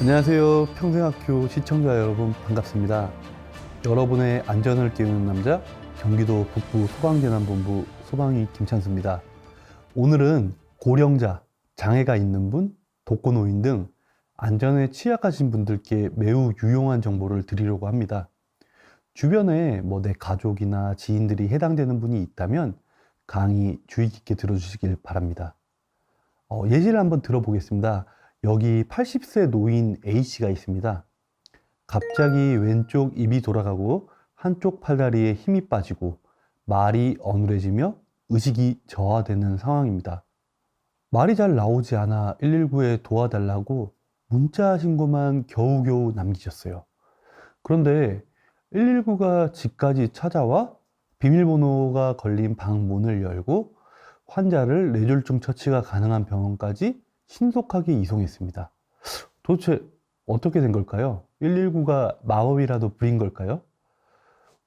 안녕하세요. 평생학교 시청자 여러분 반갑습니다. 여러분의 안전을 깨우는 남자 경기도 북부 소방재난본부 소방이 김찬수입니다. 오늘은 고령자, 장애가 있는 분, 독거노인 등 안전에 취약하신 분들께 매우 유용한 정보를 드리려고 합니다. 주변에 내 가족이나 지인들이 해당되는 분이 있다면 강의 주의 깊게 들어주시길 바랍니다. 예시를 한번 들어보겠습니다. 여기 80세 노인 A씨가 있습니다. 갑자기 왼쪽 입이 돌아가고 한쪽 팔다리에 힘이 빠지고 말이 어눌해지며 의식이 저하되는 상황입니다. 말이 잘 나오지 않아 119에 도와달라고 문자 신고만 겨우겨우 남기셨어요. 그런데 119가 집까지 찾아와 비밀번호가 걸린 방 문을 열고 환자를 뇌졸중 처치가 가능한 병원까지 신속하게 이송했습니다. 도대체 어떻게 된 걸까요? 119가 마법이라도 부린 걸까요?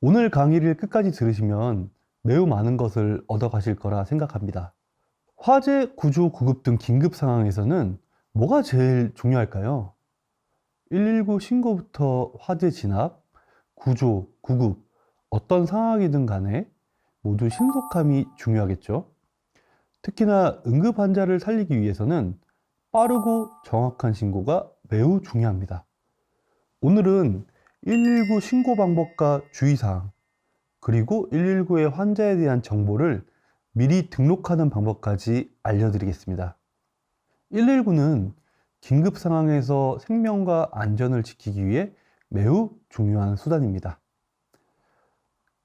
오늘 강의를 끝까지 들으시면 매우 많은 것을 얻어가실 거라 생각합니다. 화재, 구조, 구급 등 긴급 상황에서는 뭐가 제일 중요할까요? 119 신고부터 화재 진압, 구조, 구급, 어떤 상황이든 간에 모두 신속함이 중요하겠죠. 특히나 응급 환자를 살리기 위해서는 빠르고 정확한 신고가 매우 중요합니다. 오늘은 119 신고 방법과 주의사항, 그리고 119의 환자에 대한 정보를 미리 등록하는 방법까지 알려드리겠습니다. 119는 긴급 상황에서 생명과 안전을 지키기 위해 매우 중요한 수단입니다.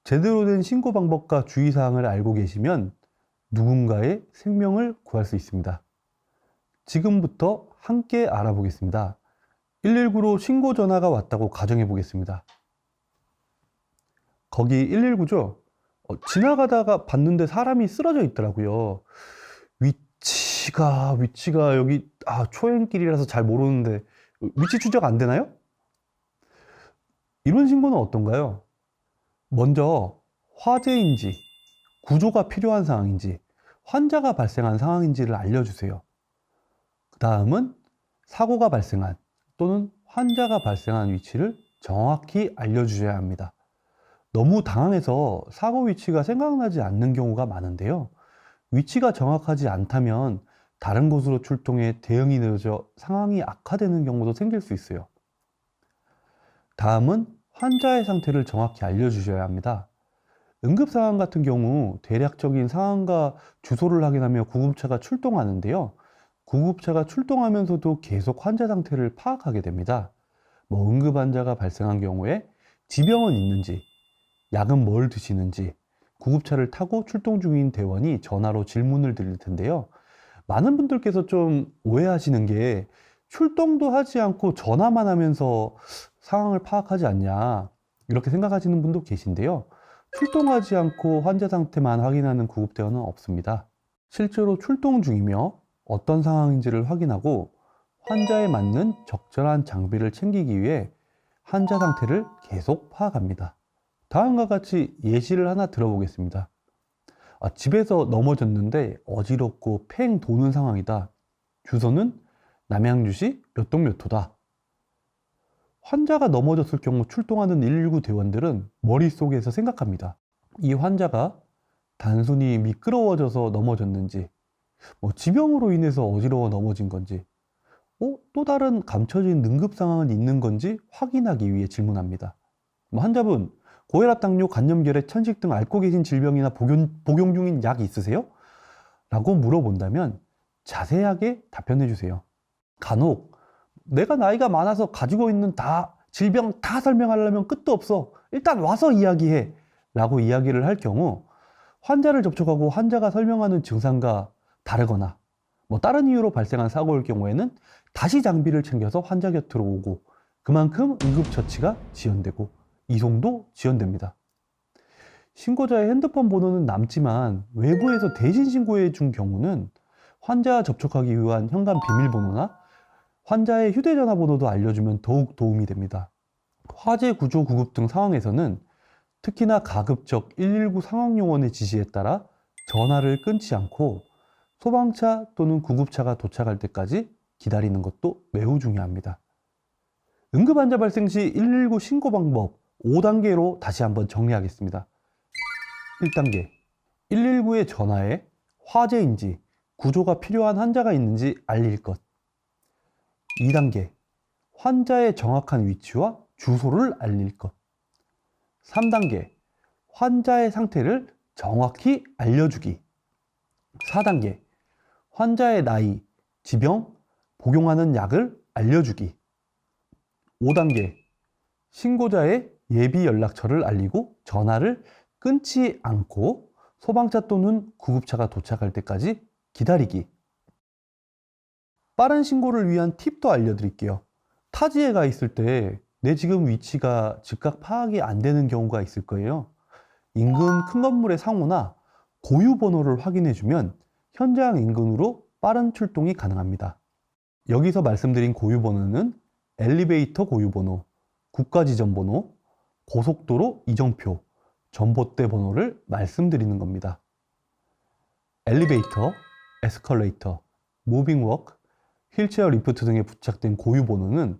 제대로 된 신고 방법과 주의사항을 알고 계시면 누군가의 생명을 구할 수 있습니다. 지금부터 함께 알아보겠습니다. 119로 신고 전화가 왔다고 가정해 보겠습니다. 거기 119죠? 지나가다가 봤는데 사람이 쓰러져 있더라고요. 위치가 여기 초행길이라서 잘 모르는데 위치 추적 안 되나요? 이런 신고는 어떤가요? 먼저 화재인지 구조가 필요한 상황인지 환자가 발생한 상황인지를 알려주세요. 그 다음은 사고가 발생한 또는 환자가 발생한 위치를 정확히 알려주셔야 합니다. 너무 당황해서 사고 위치가 생각나지 않는 경우가 많은데요. 위치가 정확하지 않다면 다른 곳으로 출동해 대응이 늦어져 상황이 악화되는 경우도 생길 수 있어요. 다음은 환자의 상태를 정확히 알려주셔야 합니다. 응급 상황 같은 경우 대략적인 상황과 주소를 확인하며 구급차가 출동하는데요. 구급차가 출동하면서도 계속 환자 상태를 파악하게 됩니다. 응급 환자가 발생한 경우에 지병은 있는지, 약은 뭘 드시는지, 구급차를 타고 출동 중인 대원이 전화로 질문을 드릴 텐데요. 많은 분들께서 좀 오해하시는 게 출동도 하지 않고 전화만 하면서 상황을 파악하지 않냐 이렇게 생각하시는 분도 계신데요. 출동하지 않고 환자 상태만 확인하는 구급대원은 없습니다. 실제로 출동 중이며 어떤 상황인지를 확인하고 환자에 맞는 적절한 장비를 챙기기 위해 환자 상태를 계속 파악합니다. 다음과 같이 예시를 하나 들어보겠습니다. 집에서 넘어졌는데 어지럽고 팽 도는 상황이다. 주소는 남양주시 몇 동 몇 호다. 환자가 넘어졌을 경우 출동하는 119 대원들은 머릿속에서 생각합니다. 이 환자가 단순히 미끄러워져서 넘어졌는지, 지병으로 인해서 어지러워 넘어진 건지, 또 다른 감춰진 응급 상황은 있는 건지 확인하기 위해 질문합니다. 환자분, 고혈압, 당뇨, 간염결핵, 천식 등 앓고 계신 질병이나 복용 중인 약 있으세요? 라고 물어본다면 자세하게 답변해 주세요. 간혹 내가 나이가 많아서 가지고 있는 질병 다 설명하려면 끝도 없어. 일단 와서 이야기해. 라고 이야기를 할 경우 환자를 접촉하고 환자가 설명하는 증상과 다르거나 다른 이유로 발생한 사고일 경우에는 다시 장비를 챙겨서 환자 곁으로 오고 그만큼 응급처치가 지연되고 이송도 지연됩니다. 신고자의 핸드폰 번호는 남지만 외부에서 대신 신고해 준 경우는 환자 접촉하기 위한 현관 비밀번호나 환자의 휴대전화 번호도 알려주면 더욱 도움이 됩니다. 화재, 구조, 구급 등 상황에서는 특히나 가급적 119 상황요원의 지시에 따라 전화를 끊지 않고 소방차 또는 구급차가 도착할 때까지 기다리는 것도 매우 중요합니다. 응급환자 발생 시 119 신고 방법 5단계로 다시 한번 정리하겠습니다. 1단계, 119에 전화해 화재인지 구조가 필요한 환자가 있는지 알릴 것. 2단계, 환자의 정확한 위치와 주소를 알릴 것. 3단계, 환자의 상태를 정확히 알려주기. 4단계, 환자의 나이, 지병, 복용하는 약을 알려주기. 5단계, 신고자의 예비 연락처를 알리고 전화를 끊지 않고 소방차 또는 구급차가 도착할 때까지 기다리기. 빠른 신고를 위한 팁도 알려드릴게요. 타지에 가 있을 때 내 지금 위치가 즉각 파악이 안 되는 경우가 있을 거예요. 인근 큰 건물의 상호나 고유 번호를 확인해주면 현장 인근으로 빠른 출동이 가능합니다. 여기서 말씀드린 고유 번호는 엘리베이터 고유 번호, 국가지점 번호, 고속도로 이정표, 전봇대 번호를 말씀드리는 겁니다. 엘리베이터, 에스컬레이터, 무빙워크, 휠체어 리프트 등에 부착된 고유 번호는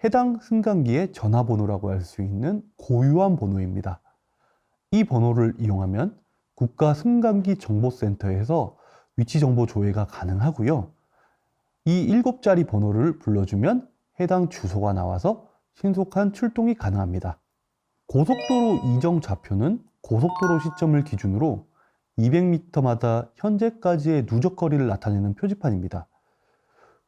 해당 승강기의 전화번호라고 할 수 있는 고유한 번호입니다. 이 번호를 이용하면 국가 승강기 정보센터에서 위치 정보 조회가 가능하고요. 이 7자리 번호를 불러주면 해당 주소가 나와서 신속한 출동이 가능합니다. 고속도로 이정 좌표는 고속도로 시점을 기준으로 200m마다 현재까지의 누적거리를 나타내는 표지판입니다.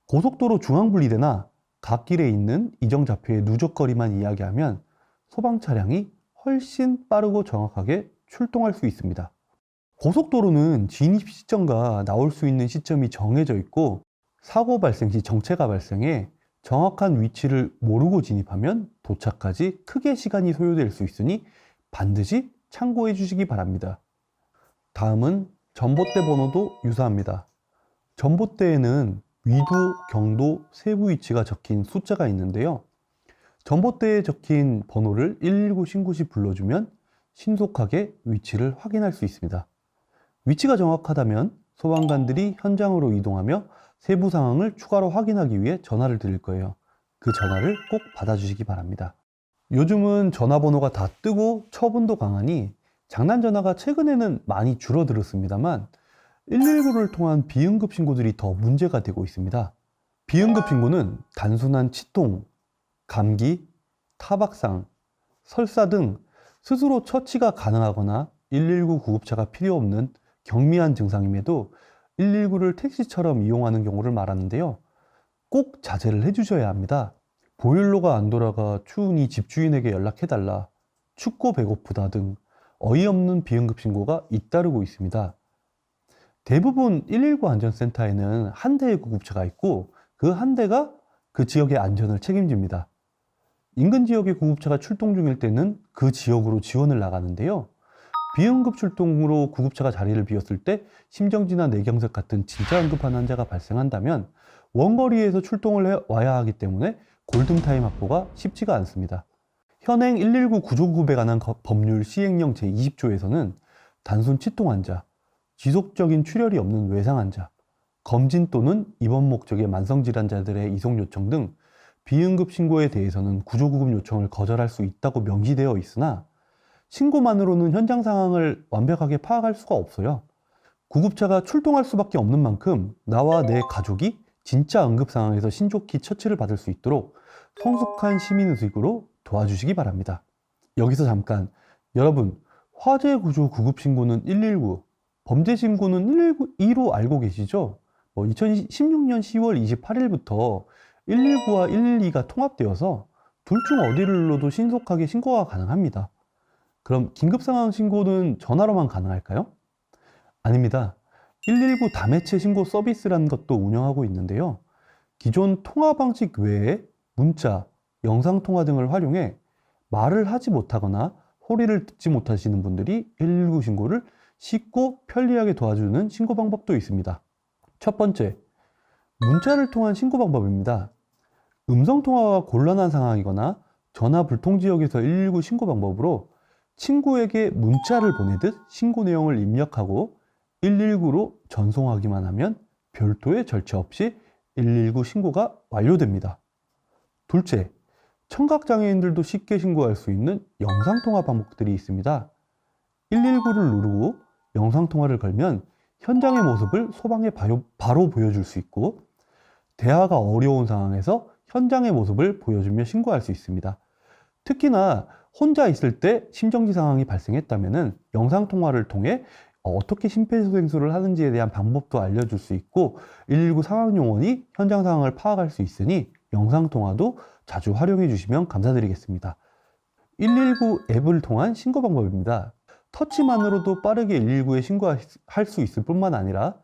고속도로 중앙분리대나 갓길에 있는 이정 좌표의 누적거리만 이야기하면 소방 차량이 훨씬 빠르고 정확하게 출동할 수 있습니다. 고속도로는 진입 시점과 나올 수 있는 시점이 정해져 있고 사고 발생 시 정체가 발생해 정확한 위치를 모르고 진입하면 도착까지 크게 시간이 소요될 수 있으니 반드시 참고해 주시기 바랍니다. 다음은 전봇대 번호도 유사합니다. 전봇대에는 위도, 경도, 세부 위치가 적힌 숫자가 있는데요. 전봇대에 적힌 번호를 119 신고 시 불러주면 신속하게 위치를 확인할 수 있습니다. 위치가 정확하다면 소방관들이 현장으로 이동하며 세부 상황을 추가로 확인하기 위해 전화를 드릴 거예요. 그 전화를 꼭 받아주시기 바랍니다. 요즘은 전화번호가 다 뜨고 처분도 강하니 장난 전화가 최근에는 많이 줄어들었습니다만 119를 통한 비응급 신고들이 더 문제가 되고 있습니다. 비응급 신고는 단순한 치통, 감기, 타박상, 설사 등 스스로 처치가 가능하거나 119 구급차가 필요 없는 경미한 증상임에도 119를 택시처럼 이용하는 경우를 말하는데요. 꼭 자제를 해주셔야 합니다. 보일러가 안 돌아가 추우니 집주인에게 연락해달라, 춥고 배고프다 등 어이없는 비응급 신고가 잇따르고 있습니다. 대부분 119 안전센터에는 한 대의 구급차가 있고 그 한 대가 그 지역의 안전을 책임집니다. 인근 지역의 구급차가 출동 중일 때는 그 지역으로 지원을 나가는데요. 비응급 출동으로 구급차가 자리를 비웠을 때 심정지나 뇌경색 같은 진짜 응급한 환자가 발생한다면 원거리에서 출동을 해 와야 하기 때문에 골든타임 확보가 쉽지가 않습니다. 현행 119 구조구급에 관한 법률 시행령 제20조에서는 단순 치통 환자, 지속적인 출혈이 없는 외상 환자, 검진 또는 입원 목적의 만성질환자들의 이송 요청 등 비응급 신고에 대해서는 구조구급 요청을 거절할 수 있다고 명시되어 있으나 신고만으로는 현장 상황을 완벽하게 파악할 수가 없어요. 구급차가 출동할 수밖에 없는 만큼 나와 내 가족이 진짜 응급 상황에서 신속히 처치를 받을 수 있도록 성숙한 시민의식으로 도와주시기 바랍니다. 여기서 잠깐, 여러분, 화재 구조 구급 신고는 119, 범죄 신고는 112로 알고 계시죠? 2016년 10월 28일부터 119와 112가 통합되어서 둘 중 어디를 눌러도 신속하게 신고가 가능합니다. 그럼 긴급 상황 신고는 전화로만 가능할까요? 아닙니다. 119 다매체 신고 서비스라는 것도 운영하고 있는데요. 기존 통화 방식 외에 문자, 영상통화 등을 활용해 말을 하지 못하거나 소리를 듣지 못하시는 분들이 119 신고를 쉽고 편리하게 도와주는 신고 방법도 있습니다. 첫 번째, 문자를 통한 신고 방법입니다. 음성통화가 곤란한 상황이거나 전화 불통 지역에서 119 신고 방법으로 친구에게 문자를 보내듯 신고 내용을 입력하고 119로 전송하기만 하면 별도의 절차 없이 119 신고가 완료됩니다. 둘째, 청각장애인들도 쉽게 신고할 수 있는 영상통화 방법들이 있습니다. 119를 누르고 영상통화를 걸면 현장의 모습을 소방에 바로 보여줄 수 있고, 대화가 어려운 상황에서 현장의 모습을 보여주며 신고할 수 있습니다. 특히나 혼자 있을 때 심정지 상황이 발생했다면 영상통화를 통해 어떻게 심폐소생술을 하는지에 대한 방법도 알려줄 수 있고, 119 상황요원이 현장 상황을 파악할 수 있으니 영상통화도 자주 활용해 주시면 감사드리겠습니다. 119 앱을 통한 신고 방법입니다. 터치만으로도 빠르게 119에 신고할 수 있을 뿐만 아니라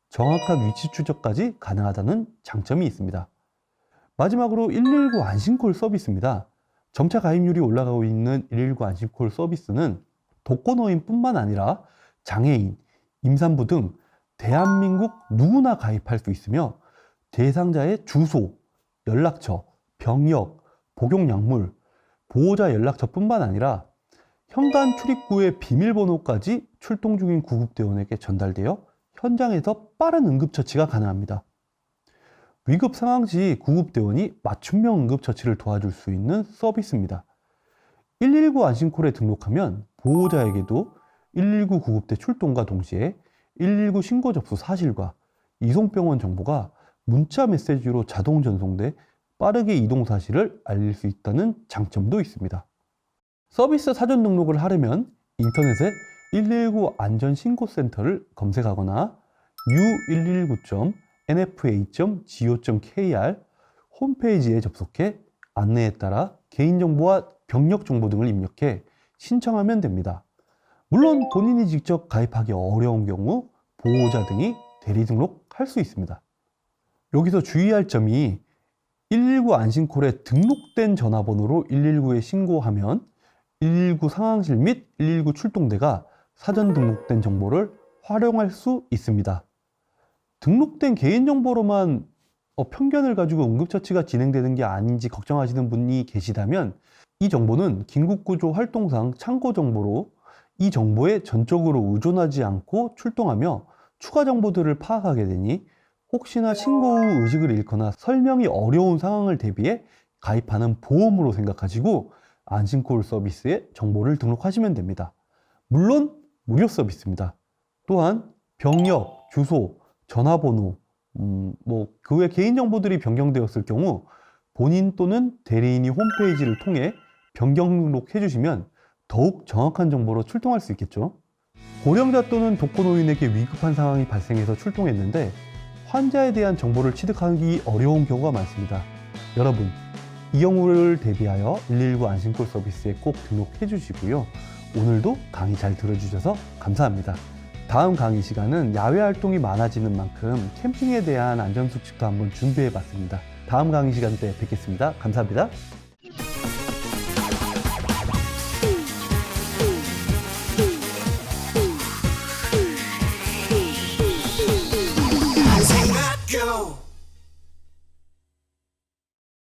정확한 위치 추적까지 가능하다는 장점이 있습니다. 마지막으로 119 안심콜 서비스입니다. 점차 가입률이 올라가고 있는 119 안심콜 서비스는 독거노인뿐만 아니라 장애인, 임산부 등 대한민국 누구나 가입할 수 있으며, 대상자의 주소, 연락처, 병역, 복용약물, 보호자 연락처뿐만 아니라 현관 출입구의 비밀번호까지 출동 중인 구급대원에게 전달되어 현장에서 빠른 응급처치가 가능합니다. 위급 상황 시 구급대원이 맞춤형 응급처치를 도와줄 수 있는 서비스입니다. 119 안심콜에 등록하면 보호자에게도 119 구급대 출동과 동시에 119 신고 접수 사실과 이송병원 정보가 문자 메시지로 자동 전송돼 빠르게 이동 사실을 알릴 수 있다는 장점도 있습니다. 서비스 사전 등록을 하려면 인터넷에 119 안전신고센터를 검색하거나 u119.nfa.go.kr 홈페이지에 접속해 안내에 따라 개인정보와 병력정보 등을 입력해 신청하면 됩니다. 물론 본인이 직접 가입하기 어려운 경우 보호자 등이 대리 등록할 수 있습니다. 여기서 주의할 점이 119 안심콜에 등록된 전화번호로 119에 신고하면 119 상황실 및 119 출동대가 사전 등록된 정보를 활용할 수 있습니다. 등록된 개인정보로만 편견을 가지고 응급처치가 진행되는 게 아닌지 걱정하시는 분이 계시다면, 이 정보는 긴급구조 활동상 참고 정보로 이 정보에 전적으로 의존하지 않고 출동하며 추가 정보들을 파악하게 되니, 혹시나 신고 후 의식을 잃거나 설명이 어려운 상황을 대비해 가입하는 보험으로 생각하시고 안심콜 서비스에 정보를 등록하시면 됩니다. 물론 무료 서비스입니다. 또한 병역, 주소, 전화번호, 그 외 개인정보들이 변경되었을 경우 본인 또는 대리인이 홈페이지를 통해 변경 등록해 주시면 더욱 정확한 정보로 출동할 수 있겠죠. 고령자 또는 독거노인에게 위급한 상황이 발생해서 출동했는데 환자에 대한 정보를 취득하기 어려운 경우가 많습니다. 여러분, 이 경우를 대비하여 119 안심콜 서비스에 꼭 등록해 주시고요. 오늘도 강의 잘 들어주셔서 감사합니다. 다음 강의 시간은 야외 활동이 많아지는 만큼 캠핑에 대한 안전수칙도 한번 준비해 봤습니다. 다음 강의 시간 때 뵙겠습니다. 감사합니다.